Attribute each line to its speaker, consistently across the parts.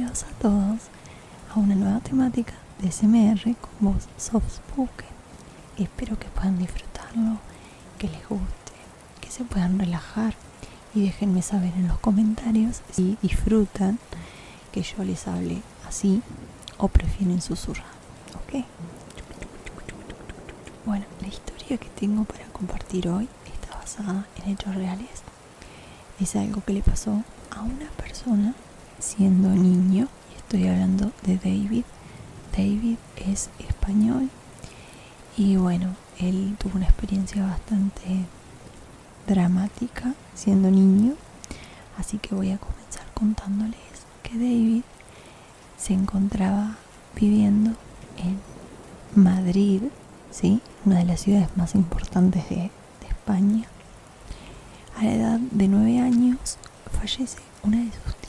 Speaker 1: Bienvenidos a todos a una nueva temática de SMR con voz soft spoken. Espero que puedan disfrutarlo, que les guste, que se puedan relajar y déjenme saber en los comentarios si disfrutan que yo les hable así o prefieren susurrar, ¿ok? Bueno, la historia que tengo para compartir hoy está basada en hechos reales. Es algo que le pasó a una persona siendo niño, y estoy hablando de David. David es español y bueno, él tuvo una experiencia bastante dramática siendo niño, así que voy a comenzar contándoles que David se encontraba viviendo en Madrid, ¿sí? Una de las ciudades más importantes de España. A la edad de 9 años fallece una de sus tías,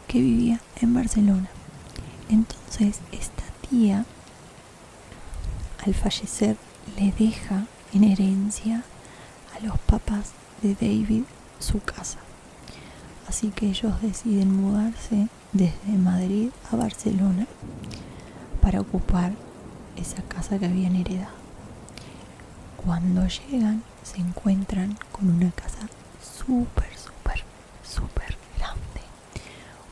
Speaker 1: que vivía en Barcelona. Entonces esta tía, al fallecer, le deja en herencia a los papás de David su casa. Así que ellos deciden mudarse desde Madrid a Barcelona para ocupar esa casa que habían heredado. Cuando llegan, se encuentran con una casa súper grande.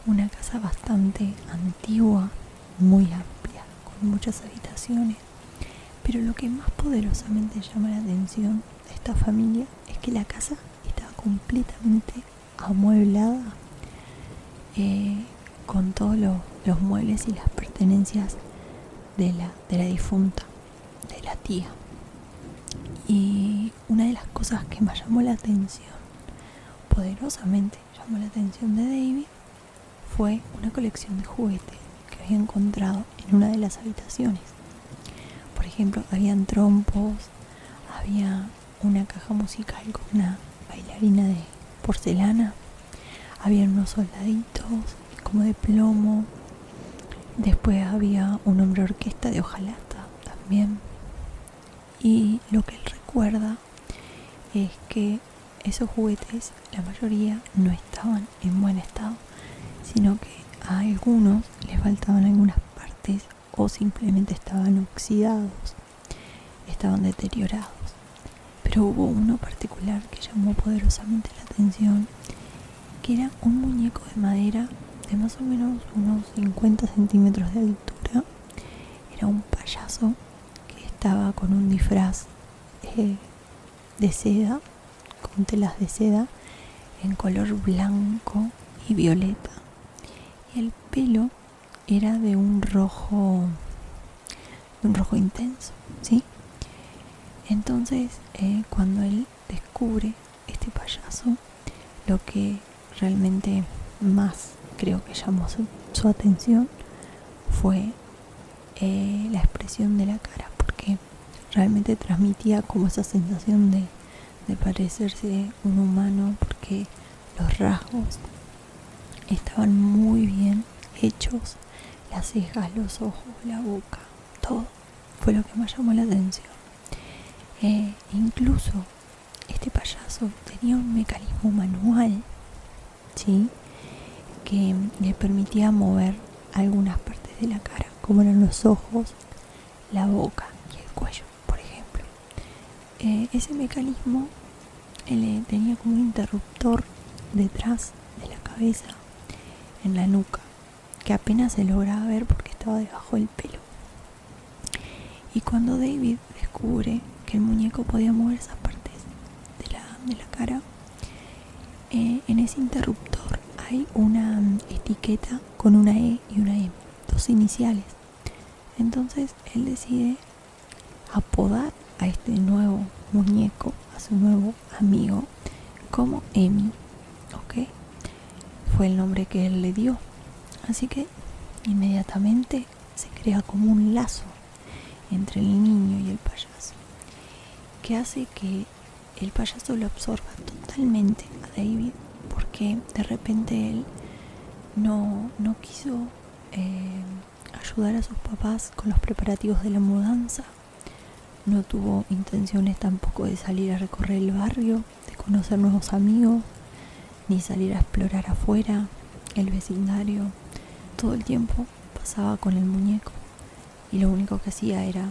Speaker 1: Una casa bastante antigua, muy amplia, con muchas habitaciones. Pero lo que más poderosamente llama la atención de esta familia es que la casa estaba completamente amueblada, con todos los muebles y las pertenencias de la difunta, de la tía. Y una de las cosas que más llamó la atención, poderosamente llamó la atención de David, fue una colección de juguetes que había encontrado en una de las habitaciones. Por ejemplo, habían trompos, había una caja musical con una bailarina de porcelana, había unos soldaditos como de plomo, después había un hombre orquesta de hojalata también. Y lo que él recuerda es que esos juguetes, la mayoría, no estaban en buen estado, sino que a algunos les faltaban algunas partes o simplemente estaban oxidados, estaban deteriorados. Pero hubo uno particular que llamó poderosamente la atención, que era un muñeco de madera de más o menos unos 50 centímetros de altura. Era un payaso que estaba con un disfraz de seda, con telas de seda en color blanco y violeta, y el pelo era de un rojo intenso, ¿sí? Entonces cuando él descubre este payaso, lo que realmente más creo que llamó su atención fue la expresión de la cara, porque realmente transmitía como esa sensación de parecerse un humano, porque los rasgos estaban muy bien hechos, las cejas, los ojos, la boca, todo fue lo que más llamó la atención. Incluso este payaso tenía un mecanismo manual, ¿sí?, que le permitía mover algunas partes de la cara, como eran los ojos, la boca y el cuello, por ejemplo. Ese mecanismo tenía como un interruptor detrás de la cabeza, en la nuca, que apenas se lograba ver porque estaba debajo del pelo. Y cuando David descubre que el muñeco podía mover esas partes de la cara, en ese interruptor hay una etiqueta con una E y una M, dos iniciales. Entonces él decide apodar a este nuevo muñeco, a su nuevo amigo, como Emi, ¿ok? Fue el nombre que él le dio. Así que inmediatamente se crea como un lazo entre el niño y el payaso, que hace que el payaso lo absorba totalmente a David, porque de repente él no quiso ayudar a sus papás con los preparativos de la mudanza. No tuvo intenciones tampoco de salir a recorrer el barrio, de conocer nuevos amigos, ni salir a explorar afuera el vecindario. todo el tiempo pasaba con el muñeco y lo único que hacía era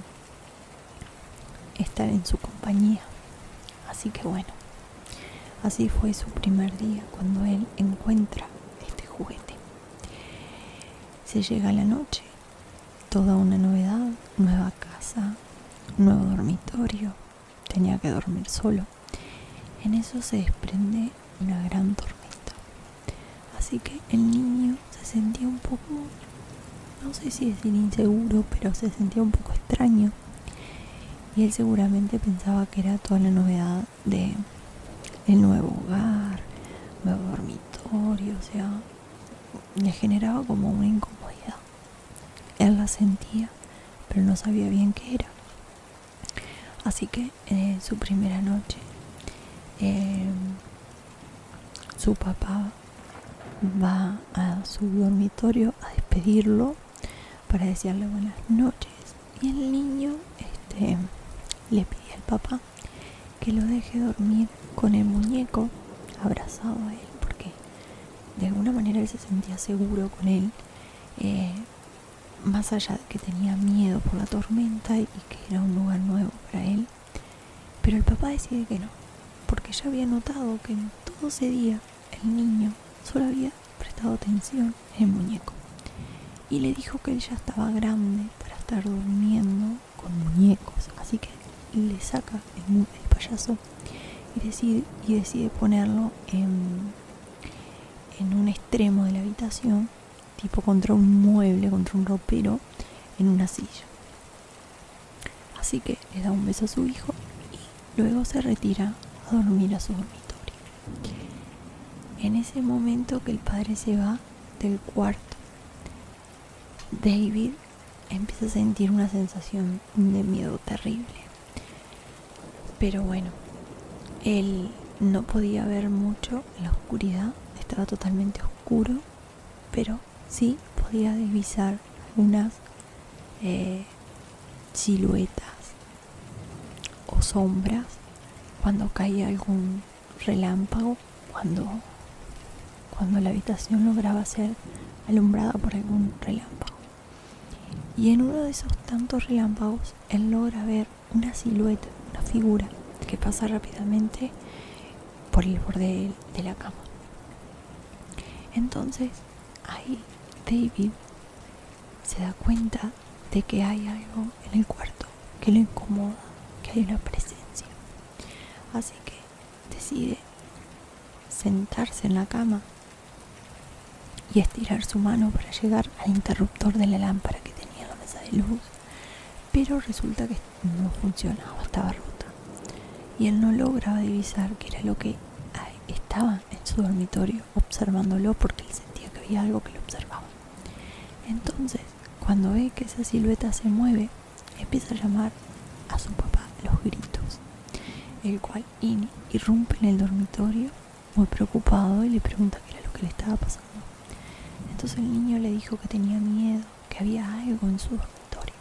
Speaker 1: estar en su compañía. Así que bueno, así fue su primer día cuando él encuentra este juguete. Se llega la noche, toda una novedad, nueva casa, nuevo dormitorio, tenía que dormir solo. En eso se desprende una gran tormenta. Así que el niño se sentía un poco, no sé si decir inseguro, pero se sentía un poco extraño. Y él seguramente pensaba que era toda la novedad de el nuevo hogar, nuevo dormitorio, o sea, le generaba como una incomodidad. Él la sentía, pero no sabía bien qué era. Así que en su primera noche, su papá va a su dormitorio a despedirlo para desearle buenas noches. Y el niño le pide al papá que lo deje dormir con el muñeco abrazado a él, porque de alguna manera él se sentía seguro con él, más allá de que tenía miedo por la tormenta y que era un lugar nuevo para él. Pero el papá decide que no, porque ya había notado que en todo ese día el niño solo había prestado atención en el muñeco y le dijo que él ya estaba grande para estar durmiendo con muñecos. Así que le saca el payaso y decide ponerlo en un extremo de la habitación, tipo contra un mueble, contra un ropero, en una silla. Así que le da un beso a su hijo y luego se retira a dormir a su dormitorio. En ese momento que el padre se va del cuarto, David empieza a sentir una sensación de miedo terrible. Pero bueno, él no podía ver mucho en la oscuridad, estaba totalmente oscuro, pero sí podía divisar algunas siluetas o sombras cuando caía algún relámpago, cuando la habitación lograba ser alumbrada por algún relámpago. Y en uno de esos tantos relámpagos él logra ver una silueta, una figura que pasa rápidamente por el borde de la cama. Entonces ahí David se da cuenta de que hay algo en el cuarto que lo incomoda, que hay una presencia. Así que decide sentarse en la cama y estirar su mano para llegar al interruptor de la lámpara que tenía en la mesa de luz, pero resulta que no funcionaba, estaba rota y él no lograba divisar qué era lo que estaba en su dormitorio observándolo, porque él sentía que había algo que lo observaba. Entonces, cuando ve que esa silueta se mueve, empieza a llamar a su papá a los gritos, el cual irrumpe en el dormitorio muy preocupado y le pregunta qué era lo que le estaba pasando. Entonces el niño le dijo que tenía miedo, que había algo en su dormitorio.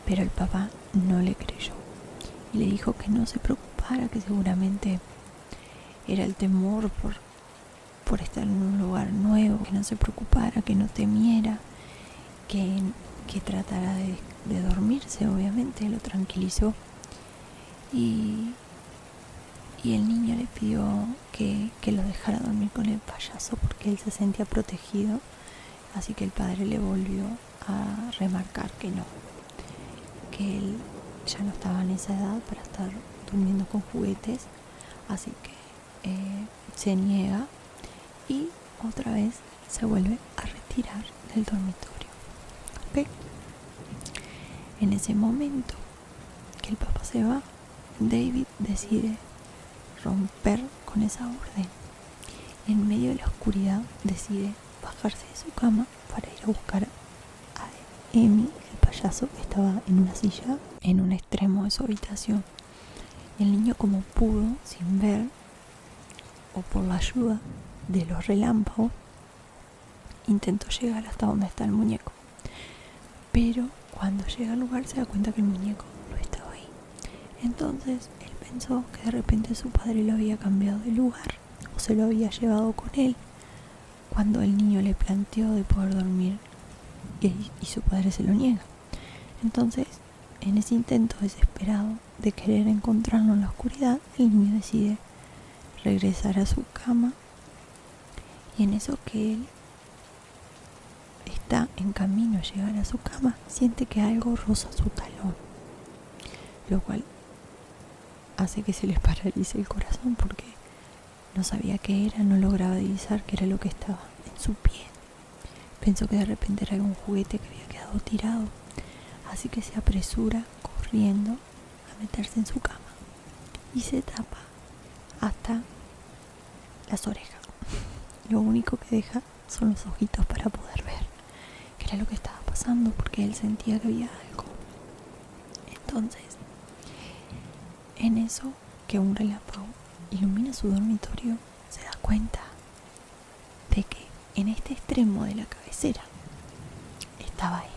Speaker 1: Pero el papá no le creyó y le dijo que no se preocupara, que seguramente era el temor por estar en un lugar nuevo, que no se preocupara, que no temiera, que tratara de dormirse. Obviamente lo tranquilizó y el niño le pidió que lo dejara dormir con el payaso porque él se sentía protegido. Así que el padre le volvió a remarcar que no, que él ya no estaba en esa edad para estar durmiendo con juguetes. Así que se niega y otra vez se vuelve a retirar del dormitorio. ¿Okay? En ese momento que el papá se va, David decide romper con esa orden. En medio de la oscuridad decide bajarse de su cama para ir a buscar a Emi, el payaso, que estaba en una silla en un extremo de su habitación. Y el niño, como pudo, sin ver o por la ayuda de los relámpagos, intentó llegar hasta donde está el muñeco. Pero cuando llega al lugar se da cuenta que el muñeco no estaba ahí. Entonces él pensó que de repente su padre lo había cambiado de lugar o se lo había llevado con él, cuando el niño le planteó de poder dormir y su padre se lo niega. Entonces, en ese intento desesperado de querer encontrarlo en la oscuridad, el niño decide regresar a su cama, y en eso que él está en camino a llegar a su cama, siente que algo roza su talón, lo cual hace que se les paralice el corazón porque no sabía qué era, no lograba divisar qué era lo que estaba en su pie. Pensó que de repente era algún juguete que había quedado tirado, así que se apresura corriendo a meterse en su cama y se tapa hasta las orejas. Lo único que deja son los ojitos para poder ver qué era lo que estaba pasando, porque él sentía que había algo. Entonces, en eso que un relámpago ilumina su dormitorio, se da cuenta de que en este extremo de la cabecera estaba Amy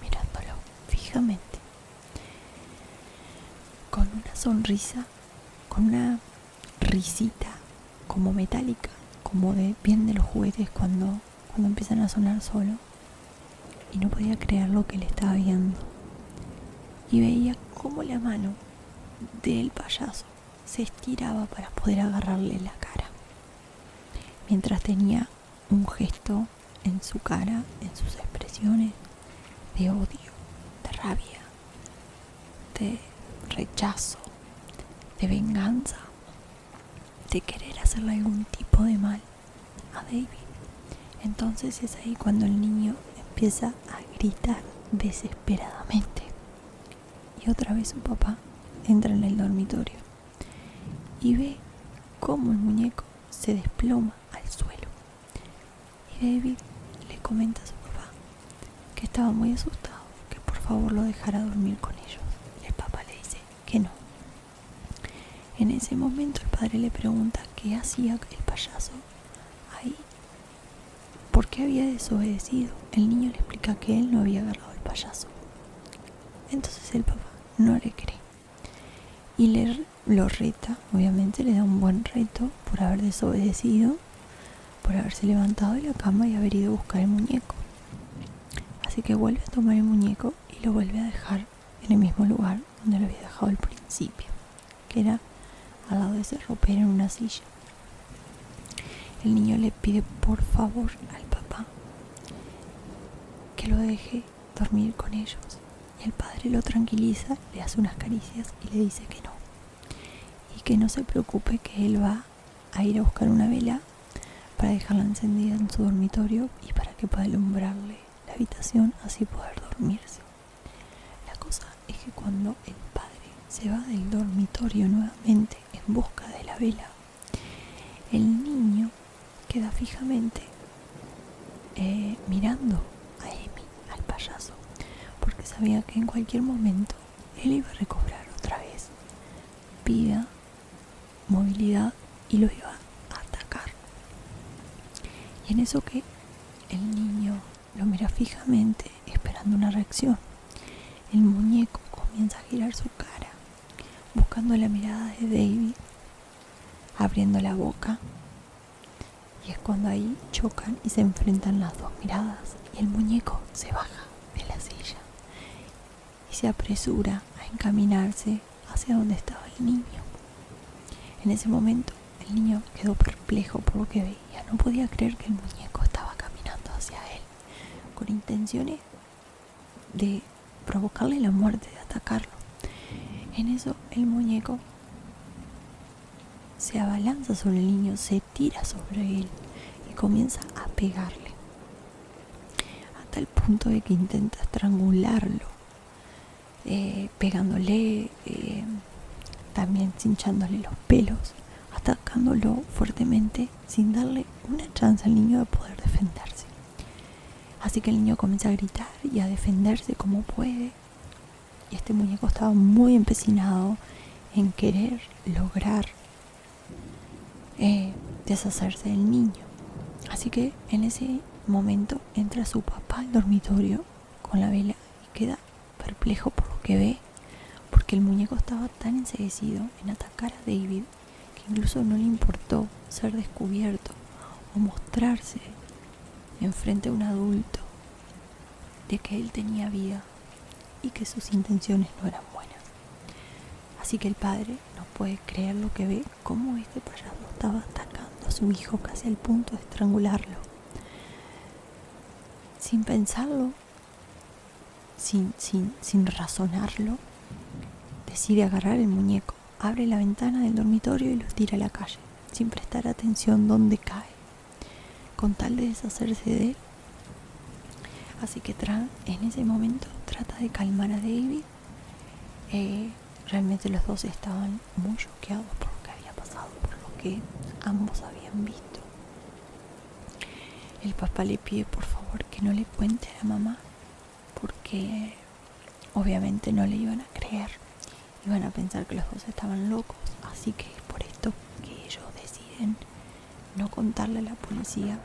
Speaker 1: mirándolo fijamente, con una sonrisa, con una risita como metálica, como de bien de los juguetes cuando empiezan a sonar solo, y no podía creer lo que le estaba viendo. Y veía cómo la mano del payaso se estiraba para poder agarrarle la cara, mientras tenía un gesto en su cara, en sus expresiones, de odio, de rabia, de rechazo, de venganza, de querer hacerle algún tipo de mal a David. Entonces es ahí cuando el niño empieza a gritar desesperadamente, y otra vez su papá entra en el dormitorio y ve cómo el muñeco se desploma al suelo, y David le comenta a su papá que estaba muy asustado, que por favor lo dejara dormir con ellos, y el papá le dice que no. En ese momento el padre le pregunta qué hacía el payaso ahí, por qué había desobedecido. El niño le explica que él no había agarrado al payaso. Entonces el papá no le cree y lo reta, obviamente le da un buen reto por haber desobedecido, por haberse levantado de la cama y haber ido a buscar el muñeco. Así que vuelve a tomar el muñeco y lo vuelve a dejar en el mismo lugar donde lo había dejado al principio, que era al lado de ese ropero en una silla. El niño le pide por favor al papá que lo deje dormir con ellos, y el padre lo tranquiliza, le hace unas caricias y le dice que no, y que no se preocupe, que él va a ir a buscar una vela para dejarla encendida en su dormitorio y para que pueda alumbrarle la habitación, así poder dormirse. La cosa es que cuando el padre se va del dormitorio nuevamente en busca de la vela, el niño queda fijamente mirando a Amy, al payaso, porque sabía que en cualquier momento él iba a recobrar otra vez vida, movilidad, y lo iba a atacar. Y en eso que el niño lo mira fijamente esperando una reacción, el muñeco comienza a girar su cara buscando la mirada de David, abriendo la boca, y es cuando ahí chocan y se enfrentan las dos miradas, y el muñeco se baja de la silla y se apresura a encaminarse hacia donde estaba el niño. En ese momento el niño quedó perplejo por lo que veía, no podía creer que el muñeco estaba caminando hacia él con intenciones de provocarle la muerte, de atacarlo. En eso el muñeco se abalanza sobre el niño, se tira sobre él y comienza a pegarle, hasta el punto de que intenta estrangularlo, pegándole, también cinchándole los pelos, atacándolo fuertemente sin darle una chance al niño de poder defenderse. Así que el niño comienza a gritar y a defenderse como puede, y este muñeco estaba muy empecinado en querer lograr deshacerse del niño. Así que en ese momento entra su papá al dormitorio con la vela y queda perplejo por lo que ve, porque el muñeco estaba tan enceguecido en atacar a David que incluso no le importó ser descubierto o mostrarse enfrente a un adulto de que él tenía vida y que sus intenciones no eran buenas. Así que el padre no puede creer lo que ve, cómo este payaso estaba atacando a su hijo casi al punto de estrangularlo. Sin pensarlo, sin razonarlo, decide agarrar el muñeco, abre la ventana del dormitorio y lo tira a la calle, sin prestar atención dónde cae, con tal de deshacerse de él. Así que en ese momento trata de calmar a David. Realmente los dos estaban muy choqueados por lo que había pasado, por lo que ambos habían visto. El papá le pide por favor que no le cuente a la mamá, porque obviamente no le iban a creer, iban a pensar que los dos estaban locos. Así que es por esto que ellos deciden no contarle a la policía,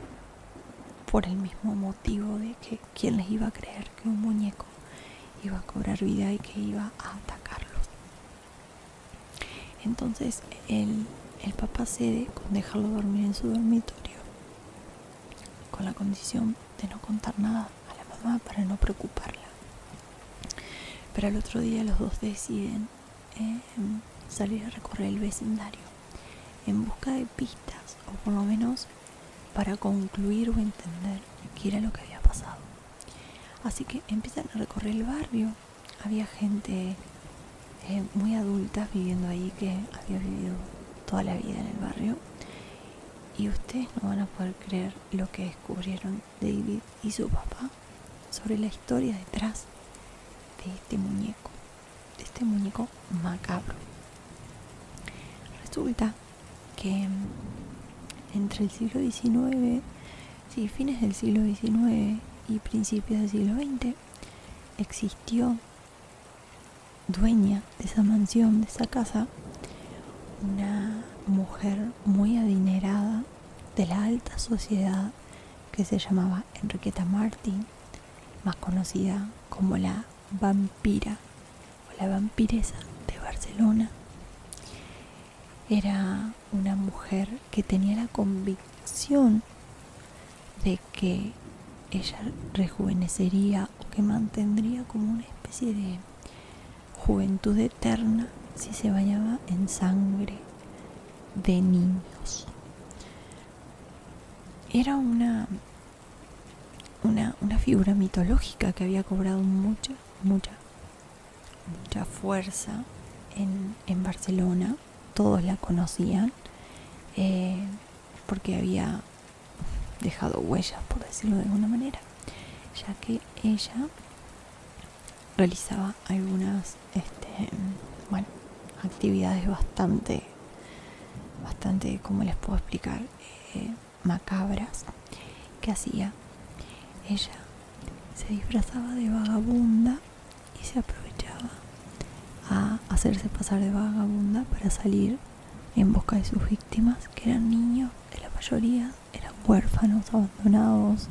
Speaker 1: por el mismo motivo de que quién les iba a creer que un muñeco iba a cobrar vida y que iba a atacarlos. Entonces el papá cede con dejarlo dormir en su dormitorio, con la condición de no contar nada a la mamá para no preocuparla. Pero al otro día los dos deciden salir a recorrer el vecindario en busca de pistas, o por lo menos para concluir o entender qué era lo que había pasado. Así que empiezan a recorrer el barrio. Había gente muy adulta viviendo ahí, que había vivido toda la vida en el barrio. Y ustedes no van a poder creer lo que descubrieron David y su papá sobre la historia detrás de este muñeco macabro. Resulta que entre el siglo XIX, fines del siglo XIX y principios del siglo XX, existió dueña de esa mansión, de esa casa, una mujer muy adinerada de la alta sociedad que se llamaba Enriqueta Martín, más conocida como la vampira o la vampiresa de Barcelona. Era una mujer que tenía la convicción de que ella rejuvenecería o que mantendría como una especie de juventud eterna si se bañaba en sangre de niños. Era una figura mitológica que había cobrado mucha fuerza en Barcelona. Todos la conocían porque había dejado huellas, por decirlo de alguna manera, ya que ella realizaba algunas actividades bastante, ¿cómo les puedo explicar? Macabras que hacía. Ella se disfrazaba de vagabunda y se aprovechaba a hacerse pasar de vagabunda para salir en busca de sus víctimas, que eran niños, que la mayoría eran huérfanos, abandonados.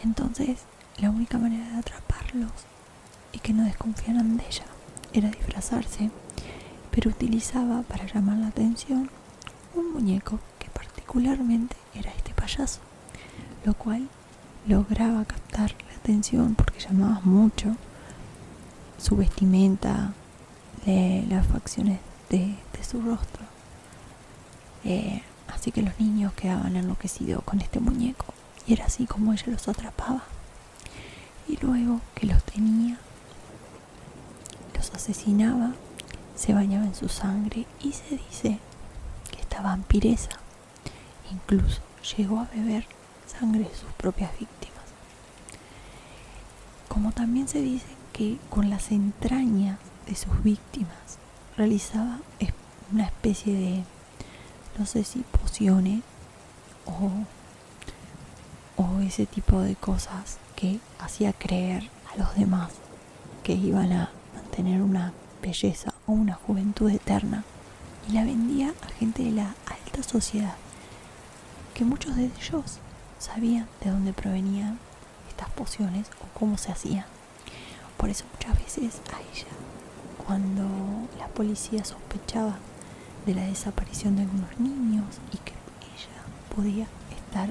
Speaker 1: Entonces la única manera de atraparlos y que no desconfiaran de ella era disfrazarse, pero utilizaba para llamar la atención un muñeco que particularmente era este payaso, lo cual lograba captar la atención porque llamaba mucho su vestimenta, las facciones de su rostro. Así que los niños quedaban enloquecidos con este muñeco, y era así como ella los atrapaba. Y luego que los tenía, los asesinaba, se bañaba en su sangre, y se dice que esta vampiresa incluso llegó a beber sangre de sus propias víctimas. Como también se dice que con las entrañas de sus víctimas realizaba una especie de, no sé si pociones o ese tipo de cosas que hacía creer a los demás que iban a mantener una belleza o una juventud eterna, y la vendía a gente de la alta sociedad, que muchos de ellos sabían de dónde provenían estas pociones o cómo se hacían. Por eso muchas veces a ella, cuando la policía sospechaba de la desaparición de algunos niños y que ella podía estar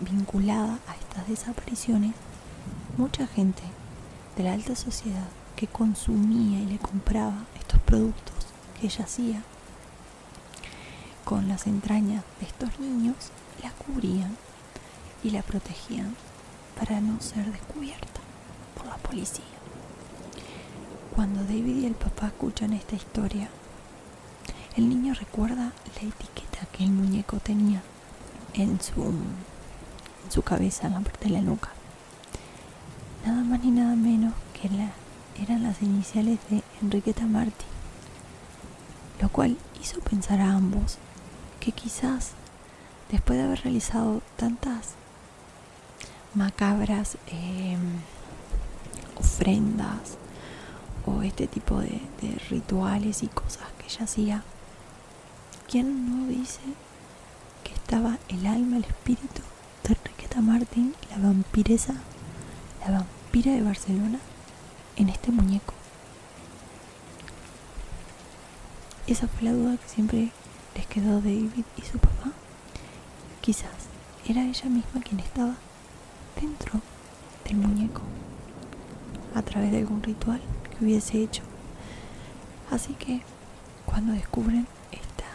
Speaker 1: vinculada a estas desapariciones, mucha gente de la alta sociedad que consumía y le compraba estos productos que ella hacía con las entrañas de estos niños, la cubrían y la protegían para no ser descubierta por la policía. Cuando David y el papá escuchan esta historia, el niño recuerda la etiqueta que el muñeco tenía en su cabeza, en la parte de la nuca. Nada más ni nada menos que eran las iniciales de Enriqueta Martin, lo cual hizo pensar a ambos que quizás después de haber realizado tantas macabras ofrendas o este tipo de rituales y cosas que ella hacía, ¿quién no dice que estaba el alma, el espíritu de Enriqueta Martin, la vampiresa, la vampira de Barcelona, en este muñeco? Esa fue la duda que siempre les quedó a David y su papá. Quizás era ella misma quien estaba dentro del muñeco a través de algún ritual que hubiese hecho. Así que cuando descubren esta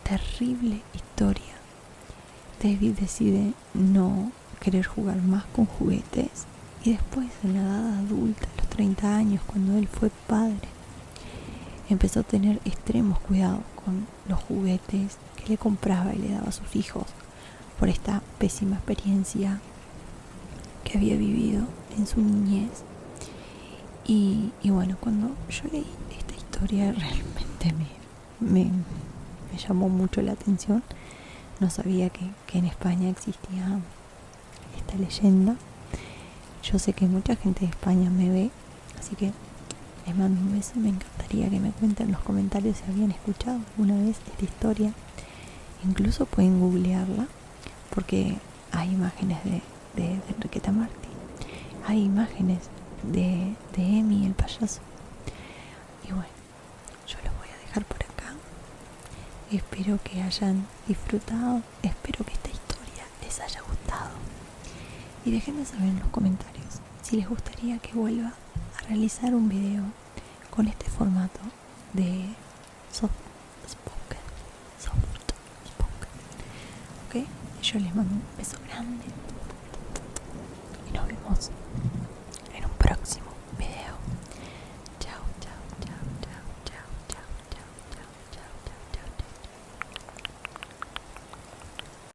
Speaker 1: terrible historia, David decide no querer jugar más con juguetes, y después, en la edad adulta, a los 30 años, cuando él fue padre, empezó a tener extremos cuidados con los juguetes que le compraba y le daba a sus hijos por esta pésima experiencia que había vivido en su niñez. Y bueno, cuando yo leí esta historia realmente me llamó mucho la atención. No sabía que en España existía esta leyenda. Yo sé que mucha gente de España me ve, así que les mando un beso. Me encantaría que me cuenten en los comentarios si habían escuchado alguna vez esta historia. Incluso pueden googlearla, porque hay imágenes de Enriqueta Martin, hay imágenes de Emi, el payaso. Y bueno, yo los voy a dejar por acá. Espero que hayan disfrutado, espero que esta historia les haya gustado, y déjenme saber en los comentarios si les gustaría que vuelva a realizar un video con este formato de soft spoken. ¿Ok? Yo les mando un beso grande y nos vemos